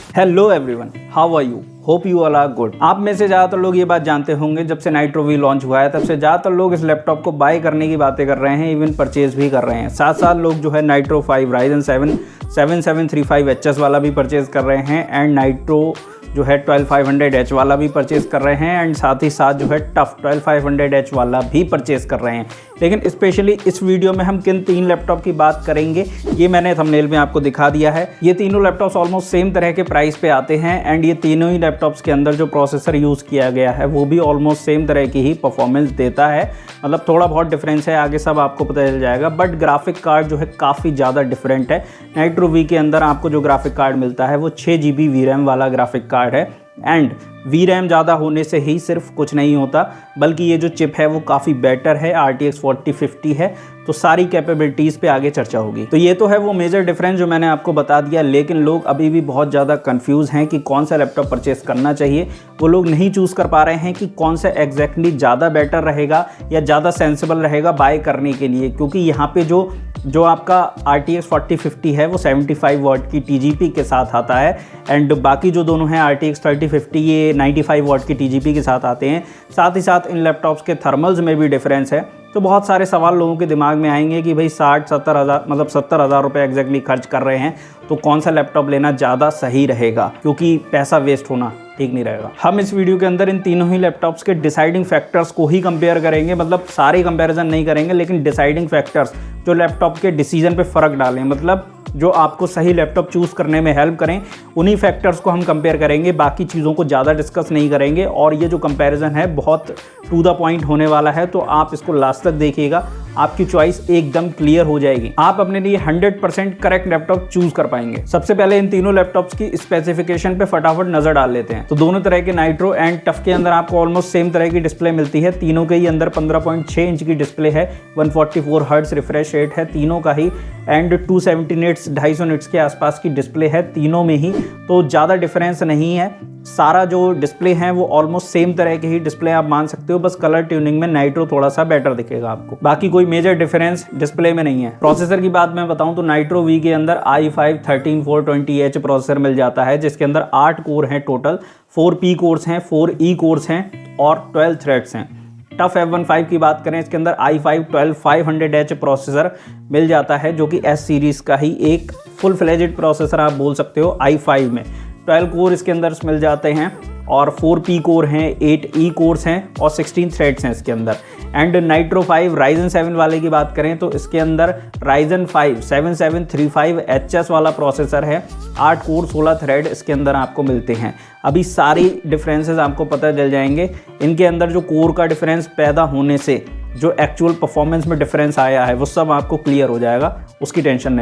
Hello everyone, how are you? Hope you all are good. आप में से ज़्यादातर लोग ये बात जानते होंगे, जब से नाइट्रो वी लॉन्च हुआ है तब से ज़्यादातर लोग इस लैपटॉप को बाय करने की बातें कर रहे हैं, इवन परचेज भी कर रहे हैं। साथ साथ लोग जो है नाइट्रो 5 राइजन 7 7735HS वाला भी परचेज कर रहे हैं एंड नाइट्रो जो है 12500H वाला भी परचेज़ कर रहे हैं एंड साथ ही साथ जो है टफ 12500H वाला भी परचेज़ कर रहे हैं। लेकिन स्पेशली इस वीडियो में हम किन तीन लैपटॉप की बात करेंगे ये मैंने थंबनेल में आपको दिखा दिया है। ये तीनों लैपटॉप्स ऑलमोस्ट सेम तरह के प्राइस पे आते हैं एंड ये तीनों ही लैपटॉप्स के अंदर जो प्रोसेसर यूज़ किया गया है वो भी ऑलमोस्ट सेम तरह की ही परफॉर्मेंस देता है। मतलब थोड़ा बहुत डिफरेंस है, आगे सब आपको पता चल जाएगा, बट ग्राफिक कार्ड जो है काफ़ी ज़्यादा डिफरेंट है। नाइट्रो वी के अंदर आपको जो ग्राफिक कार्ड मिलता है वो 6GB VRAM वाला ग्राफिक कार्ड है एंड VRAM ज़्यादा होने से ही सिर्फ कुछ नहीं होता, बल्कि ये जो चिप है वो काफ़ी बेटर है, RTX 4050 है। तो सारी कैपेबिलिटीज़ पे आगे चर्चा होगी। तो ये तो है वो मेजर डिफरेंस जो मैंने आपको बता दिया, लेकिन लोग अभी भी बहुत ज़्यादा कंफ्यूज हैं कि कौन सा लैपटॉप परचेस करना चाहिए। वो लोग नहीं चूज़ कर पा रहे हैं कि कौन सा एग्जैक्टली ज़्यादा बेटर रहेगा या ज़्यादा सेंसिबल रहेगा बाय करने के लिए, क्योंकि यहाँ पे जो आपका RTX 4050 है वो 75 वाट की TGP के साथ आता है एंड बाकी जो दोनों हैं RTX 3050 ये 95 वाट की TGP के साथ आते हैं। साथ ही साथ इन लैपटॉप्स के थर्मल्स में भी डिफरेंस है। तो बहुत सारे सवाल लोगों के दिमाग में आएंगे कि भाई 60-70 हज़ार मतलब 70 हज़ार रुपये एग्जैक्टली खर्च कर रहे हैं तो कौन सा लैपटॉप लेना ज़्यादा सही रहेगा, क्योंकि पैसा वेस्ट होना ठीक नहीं रहेगा। हम इस वीडियो के अंदर इन तीनों ही लैपटॉप्स के डिसाइडिंग फैक्टर्स को ही कंपेयर करेंगे, मतलब सारे कंपैरिजन नहीं करेंगे, लेकिन डिसाइडिंग फैक्टर्स जो लैपटॉप के डिसीजन पे फ़र्क डालें, मतलब जो आपको सही लैपटॉप चूज़ करने में हेल्प करें, उन्हीं फैक्टर्स को हम कंपेयर करेंगे। बाकी चीज़ों को ज़्यादा डिस्कस नहीं करेंगे और ये जो कंपैरिजन है बहुत टू द पॉइंट होने वाला है, तो आप इसको लास्ट तक देखिएगा, आपकी चॉइस एकदम क्लियर हो जाएगी। आप अपने लिए 100% करेक्ट लैपटॉप चूज कर पाएंगे। सबसे पहले इन तीनों लैपटॉप्स की स्पेसिफिकेशन पे फटाफट नजर डाल लेते हैं। तो दोनों तरह के नाइट्रो एंड टफ के अंदर आपको ऑलमोस्ट सेम तरह की डिस्प्ले मिलती है। तीनों के ही अंदर 15.6 इंच की डिस्प्ले है, 144 हर्ट्ज रिफ्रेश रेट है तीनों का ही एंड 270 निट्स 250 निट्स के आसपास की डिस्प्ले है तीनों में ही। तो ज़्यादा डिफरेंस नहीं है, सारा जो डिस्प्ले है वो ऑलमोस्ट सेम तरह के ही डिस्प्ले आप मान सकते हो, बस कलर ट्यूनिंग में नाइट्रो थोड़ा सा बेटर दिखेगा आपको। बाकी कोई मेजर डिफरेंस डिस्प्ले में नहीं है। प्रोसेसर की बात मैं बताऊं तो नाइट्रो वी के अंदर i5 13420H प्रोसेसर मिल जाता है, जिसके अंदर 8 कोर हैं टोटल, 4 P कोर्स हैं, 4 E कोर्स हैं और 12 थ्रेड्स हैं। टफ F15 की बात करें, इसके अंदर i5 12500H प्रोसेसर मिल जाता है, जो कि S सीरीज़ का ही एक फुल फ्लेजेड प्रोसेसर आप बोल सकते हो i5 में। 12 कोर इसके अंदर मिल जाते हैं और 4 P कोर हैं, 8 E कोर्स हैं और 16 थ्रेड्स हैं इसके अंदर। एंड नाइट्रो 5 राइजन 7 वाले की बात करें तो इसके अंदर राइजन 5 7735HS वाला प्रोसेसर है, 8 कोर 16 थ्रेड इसके अंदर आपको मिलते हैं। अभी सारी डिफरेंसेस आपको पता चल जाएंगे। इनके अंदर जो कोर का डिफरेंस पैदा होने से जो एक्चुअल परफॉर्मेंस में डिफरेंस आया है वो सब आपको क्लियर हो जाएगा, उसकी टेंशन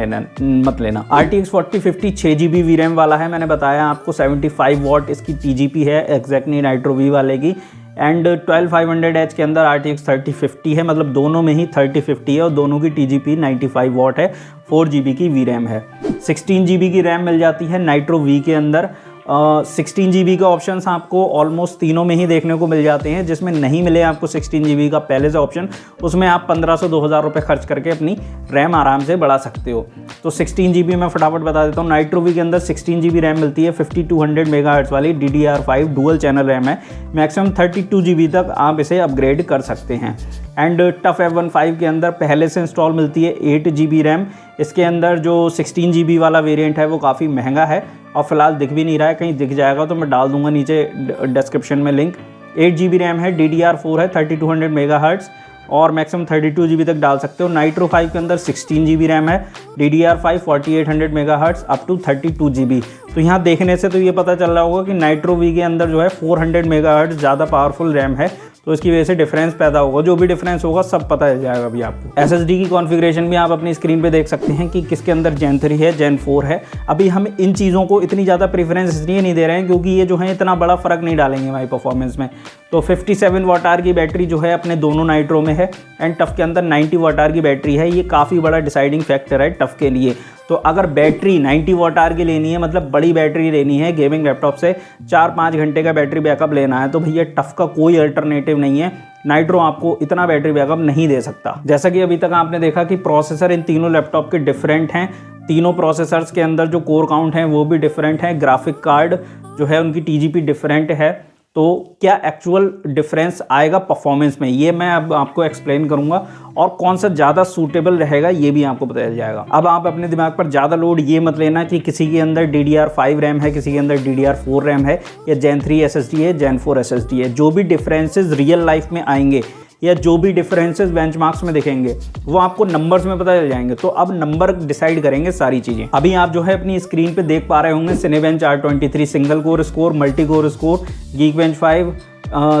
मत लेना। RTX 4050 6GB VRAM वाला है, मैंने बताया आपको 75 वाट इसकी TGP है एग्जैक्टली नाइट्रो वी वाले की एंड 12500H के अंदर RTX 3050 है, मतलब दोनों में ही 3050 है और दोनों की TGP 95 वाट है, 4GB की VRAM है। 16GB की रैम मिल जाती है नाइट्रो वी के अंदर। 16GB का ऑप्शन आपको ऑलमोस्ट तीनों में ही देखने को मिल जाते हैं। जिसमें नहीं मिले आपको 16GB का पहले से ऑप्शन, उसमें आप 1500-2000 रुपये खर्च करके अपनी रैम आराम से बढ़ा सकते हो। तो 16GB मैं फटाफट बता देता हूँ। नाइट्रो वी के अंदर 16GB रैम मिलती है, 5200 MHz वाली DDR5 डुअल चैनल रैम है। मैक्सिमम 32GB तक आप इसे अपग्रेड कर सकते हैं। एंड टफ F15 के अंदर पहले से इंस्टॉल मिलती है 8GB रैम। इसके अंदर जो 16GB वाला वेरिएंट है वो काफ़ी महंगा है और फिलहाल दिख भी नहीं रहा है, कहीं दिख जाएगा तो मैं डाल दूंगा नीचे डिस्क्रिप्शन में लिंक। 8GB रैम है, DDR4 है, 3200 MHz और मैक्सिमम 32GB तक डाल सकते हो। नाइट्रो 5 के अंदर 16GB रैम है, DDR5 4800 MHz up to 32GB। तो यहाँ देखने से तो ये पता चल रहा होगा कि नाइट्रो वी के अंदर जो है 400 MHz ज़्यादा पावरफुल रैम है, तो इसकी वजह से डिफरेंस पैदा होगा। जो भी डिफरेंस होगा सब पता चल जाएगा अभी आपको। SSD की कॉन्फ़िगरेशन भी आप अपनी स्क्रीन पे देख सकते हैं कि किसके अंदर Gen 3 है, Gen 4 है। अभी हम इन चीज़ों को इतनी ज़्यादा प्रेफरेंस इसलिए नहीं दे रहे हैं क्योंकि ये जो है इतना बड़ा फ़र्क नहीं डालेंगे हमारी परफॉर्मेंस में। तो 57 Wh की बैटरी जो है अपने दोनों नाइट्रो में है एंड टफ के अंदर 90 Wh की बैटरी है। ये काफ़ी बड़ा डिसाइडिंग फैक्टर है टफ के लिए। तो अगर बैटरी 90 Wh की लेनी है, मतलब बड़ी बैटरी लेनी है, गेमिंग लैपटॉप से 4-5 घंटे का बैटरी बैकअप लेना है, तो भैया टफ का कोई अल्टरनेटिव नहीं है। नाइट्रो आपको इतना बैटरी बैकअप नहीं दे सकता। जैसा कि अभी तक आपने देखा कि प्रोसेसर इन तीनों लैपटॉप के डिफरेंट हैं, तीनों प्रोसेसर्स के अंदर जो कोर काउंट हैं वो भी डिफरेंट है, ग्राफिक कार्ड जो है उनकी TGP डिफरेंट है। तो क्या एक्चुअल डिफरेंस आएगा परफॉर्मेंस में, ये मैं अब आपको एक्सप्लेन करूंगा, और कौन सा ज़्यादा सूटेबल रहेगा ये भी आपको पता चल जाएगा। अब आप अपने दिमाग पर ज़्यादा लोड ये मत लेना कि किसी के अंदर DDR5 रैम है, किसी के अंदर DDR4 रैम है, या Gen 3 SSD है, Gen 4 SSD है। जो भी डिफरेंसेस रियल लाइफ में आएंगे या जो भी डिफरेंसेस बेंचमार्क्स में दिखेंगे वो आपको नंबर्स में पता चल जाएंगे। तो अब नंबर डिसाइड करेंगे सारी चीज़ें। अभी आप जो है अपनी स्क्रीन पे देख पा रहे होंगे Cinebench R23 single core score, multi core score, Geekbench 5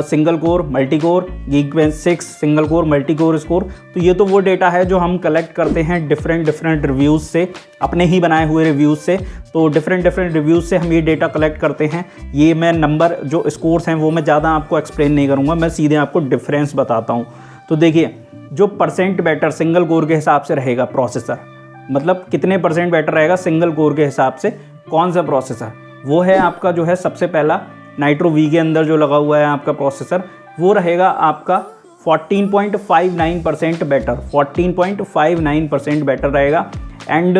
single core multi core, Geekbench 6 single core multi core score. तो ये तो वो डेटा है जो हम कलेक्ट करते हैं डिफरेंट रिव्यूज़ से, अपने ही बनाए हुए रिव्यूज़ से। तो डिफरेंट रिव्यूज़ से हम ये डेटा कलेक्ट करते हैं। ये मैं नंबर जो स्कोर्स हैं वो मैं ज़्यादा आपको एक्सप्लेन नहीं करूँगा, मैं सीधे आपको डिफरेंस बताता हूँ। तो देखिए, जो परसेंट बेटर सिंगल कोर के हिसाब से रहेगा प्रोसेसर, मतलब कितने परसेंट बेटर रहेगा सिंगल कोर के हिसाब से कौन सा प्रोसेसर, वो है आपका जो है सबसे पहला नाइट्रो वी के अंदर जो लगा हुआ है आपका प्रोसेसर, वो रहेगा आपका 14.59% बेटर, 14.59% बेटर रहेगा। एंड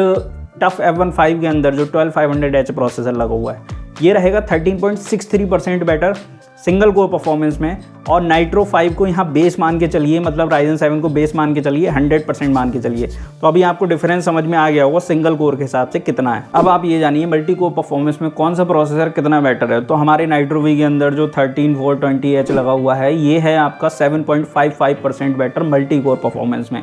टफ F15 के अंदर जो 12500H प्रोसेसर लगा हुआ है ये रहेगा 13.63% बेटर सिंगल कोर परफॉर्मेंस में। और नाइट्रो 5 को यहाँ बेस मान के चलिए, मतलब Ryzen 7 को बेस मान के चलिए, 100% मान के चलिए। तो अभी आपको डिफरेंस समझ में आ गया होगा सिंगल कोर के हिसाब से कितना है। अब आप ये जानिए मल्टी कोर परफॉर्मेंस में कौन सा प्रोसेसर कितना बेटर है। तो हमारे नाइट्रो वी के अंदर जो 13420H लगा हुआ है ये है आपका 7.55% बेटर मल्टी कोर परफॉर्मेंस में।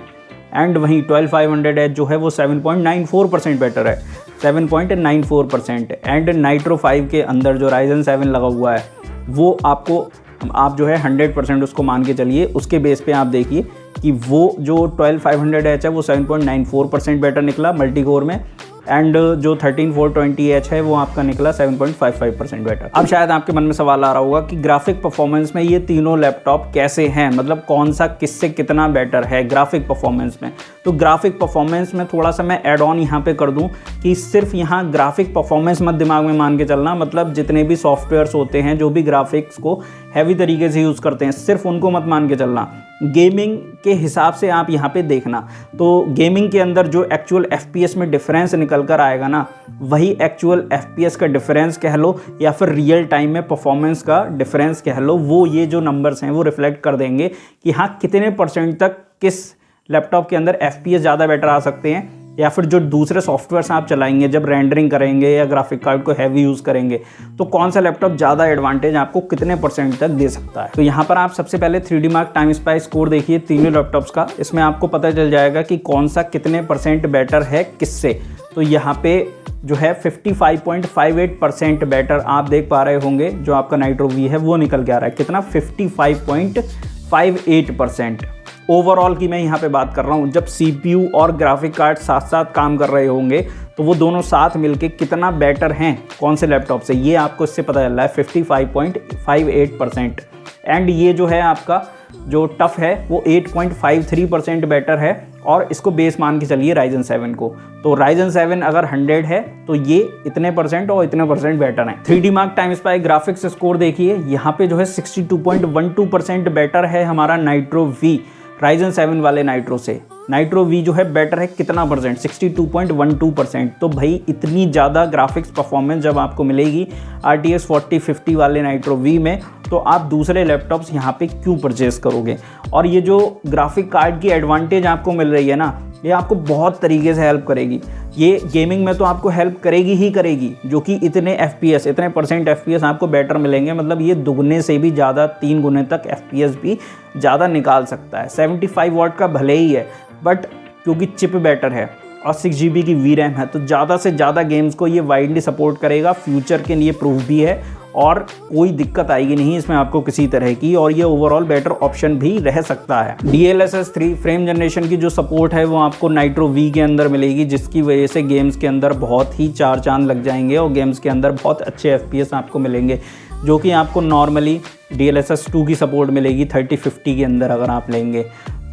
एंड वहीं 12500H जो है वो 7.94% बेटर है, 7.94%। एंड नाइट्रो 5 के अंदर जो Ryzen 7 लगा हुआ है वो आपको, आप जो है 100% उसको मान के चलिए, उसके बेस पे आप देखिए कि वो जो 12500H है वो 7.94% बेटर निकला मल्टी कोर में। एंड जो 13420H है वो आपका निकला 7.55% बेटर। अब शायद आपके मन में सवाल आ रहा होगा कि ग्राफिक परफॉर्मेंस में ये तीनों लैपटॉप कैसे हैं, मतलब कौन सा किससे कितना बेटर है ग्राफिक परफॉर्मेंस में। तो ग्राफिक परफॉर्मेंस में थोड़ा सा मैं ऐड ऑन यहाँ पे कर दूँ कि सिर्फ यहाँ ग्राफिक परफॉर्मेंस मत दिमाग में मान के चलना, मतलब जितने भी सॉफ्टवेयर्स होते हैं जो भी ग्राफिक्स को हैवी तरीके से यूज़ करते हैं सिर्फ उनको मत मान के चलना, गेमिंग के हिसाब से आप यहाँ पे देखना। तो गेमिंग के अंदर जो एक्चुअल FPS में डिफरेंस निकल कर आएगा ना, वही एक्चुअल FPS का डिफरेंस कह लो या फिर रियल टाइम में परफॉर्मेंस का डिफरेंस कह लो, वो ये जो नंबर्स हैं वो रिफ्लेक्ट कर देंगे कि हाँ कितने % तक किस लैपटॉप के अंदर FPS ज़्यादा बेटर आ सकते हैं, या फिर जो दूसरे सॉफ्टवेयर्स आप चलाएंगे जब रेंडरिंग करेंगे या ग्राफिक कार्ड को हैवी यूज़ करेंगे, तो कौन सा लैपटॉप ज़्यादा एडवांटेज आपको कितने % तक दे सकता है। तो यहाँ पर आप सबसे पहले 3D Mark time spy score देखिए तीनों लैपटॉप्स का, इसमें आपको पता चल जाएगा कि कौन सा कितने % बेटर है किससे। तो यहाँ पे जो है 55.58% बेटर आप देख पा रहे होंगे, जो आपका नाइट्रो वी है वो निकल के आ रहा है कितना, 55.58%। ओवरऑल की मैं यहाँ पे बात कर रहा हूँ, जब CPU और ग्राफिक कार्ड साथ साथ काम कर रहे होंगे तो वो दोनों साथ मिलके कितना बेटर हैं कौन से लैपटॉप से, ये आपको इससे पता चल रहा है 55.58%। एंड ये जो है आपका जो टफ है वो 8.53% बेटर है, और इसको बेस मान के चलिए Ryzen 7 को। तो Ryzen 7 अगर 100 है तो ये इतने % और इतने % बेटर है। 3D Mark time spy graphics score देखिए, यहाँ पे जो है 62.12% बेटर है हमारा नाइट्रो वी Ryzen 7 वाले नाइट्रो से। नाइट्रो वी जो है बेटर है कितना %, 62.12%। तो भाई इतनी ज़्यादा ग्राफिक्स परफॉर्मेंस जब आपको मिलेगी RTX 4050 वाले नाइट्रो वी में, तो आप दूसरे लैपटॉप्स यहाँ पे क्यों परचेज़ करोगे। और ये जो ग्राफिक कार्ड की एडवांटेज आपको मिल रही है ना, ये आपको बहुत तरीके से हेल्प करेगी। ये गेमिंग में तो आपको हेल्प करेगी ही करेगी, जो कि इतने FPS, इतने % FPS आपको बेटर मिलेंगे, मतलब ये दुगने से भी ज़्यादा 3 गुने तक FPS भी ज़्यादा निकाल सकता है। 75 वाट का भले ही है, बट क्योंकि चिप बेटर है और 6 GB की VRAM है, तो ज़्यादा से ज़्यादा गेम्स को ये वाइडली सपोर्ट करेगा। फ्यूचर के लिए प्रूफ भी है और कोई दिक्कत आएगी नहीं इसमें आपको किसी तरह की, और ये ओवरऑल बेटर ऑप्शन भी रह सकता है। DLSS 3 फ्रेम जनरेशन की जो सपोर्ट है वो आपको नाइट्रो वी के अंदर मिलेगी, जिसकी वजह से गेम्स के अंदर बहुत ही 4 चांद लग जाएंगे और गेम्स के अंदर बहुत अच्छे FPS आपको मिलेंगे, जो कि आपको नॉर्मली DLSS 2 की सपोर्ट मिलेगी 3050 के अंदर अगर आप लेंगे।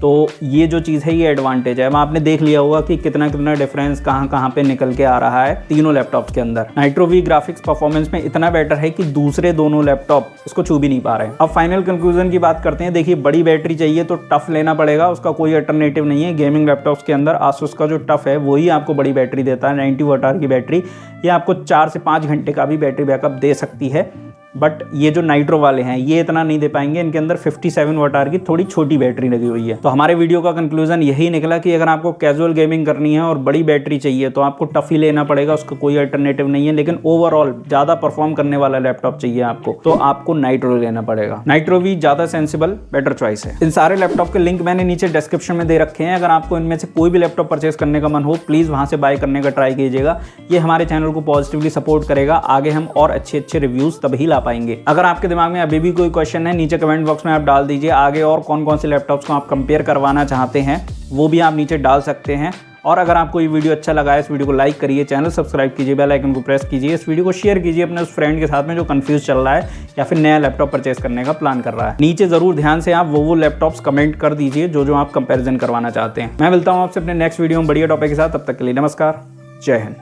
तो ये जो चीज़ है ये एडवांटेज है। आपने देख लिया होगा कि कितना कितना डिफरेंस कहाँ पे निकल के आ रहा है तीनों लैपटॉप्स के अंदर। नाइट्रो V ग्राफिक्स परफॉर्मेंस में इतना बेटर है कि दूसरे दोनों लैपटॉप इसको छू भी नहीं पा रहे हैं। अब फाइनल कंक्लूजन की बात करते हैं। देखिए, बड़ी बैटरी चाहिए तो टफ लेना पड़ेगा, उसका कोई अल्टरनेटिव नहीं है। गेमिंग लैपटॉप्स के अंदर आसूस का जो टफ है वही आपको बड़ी बैटरी देता है। 90 वाट की बैटरी ये आपको 4 से 5 घंटे का भी बैटरी बैकअप दे सकती है, बट ये जो नाइट्रो वाले हैं ये इतना नहीं दे पाएंगे। इनके अंदर 57 वाट की थोड़ी छोटी बैटरी लगी हुई है। तो हमारे वीडियो का कंक्लूजन यही निकला कि अगर आपको कैजुअल गेमिंग करनी है और बड़ी बैटरी चाहिए तो आपको टफ ही लेना पड़ेगा, उसका कोई अल्टरनेटिव नहीं है। लेकिन ओवरऑल ज्यादा परफॉर्म करने वाला लैपटॉप चाहिए आपको तो आपको नाइट्रो लेना पड़ेगा। नाइट्रो V ज्यादा सेंसिबल बेटर चॉइस है। इन सारे लैपटॉप के लिंक मैंने नीचे डिस्क्रिप्शन में दे रखे हैं। अगर आपको इनमें से कोई भी लैपटॉप परचेस करने का मन हो प्लीज वहां से बाय करने का ट्राई कीजिएगा। ये हमारे चैनल को पॉजिटिवली सपोर्ट करेगा, आगे हम और अच्छे रिव्यूज तभी ला पाएंगे। अगर आपके दिमाग में अभी भी कोई क्वेश्चन है नीचे कमेंट बॉक्स में आप डाल दीजिए। आगे और कौन कौन से लैपटॉप्स को आप कंपेयर करवाना चाहते हैं वो भी आप नीचे डाल सकते हैं। और अगर आपको ये वीडियो अच्छा लगा है इस वीडियो को लाइक करिए, चैनल सब्सक्राइब कीजिए, बेल आइकन को प्रेस कीजिए, इस वीडियो को शेयर कीजिए अपने उस फ्रेंड के साथ में जो कंफ्यूज चल रहा है या फिर नया लैपटॉप परचेस करने का प्लान कर रहा है। नीचे जरूर ध्यान से आप वो लैपटॉप्स कमेंट कर दीजिए जो आप कंपेरिजन करवाना चाहते हैं। मैं मिलता हूँ आपसे अपने नेक्स्ट वीडियो में बढ़िया टॉपिक के साथ। तब तक के लिए नमस्कार, जय हिंद।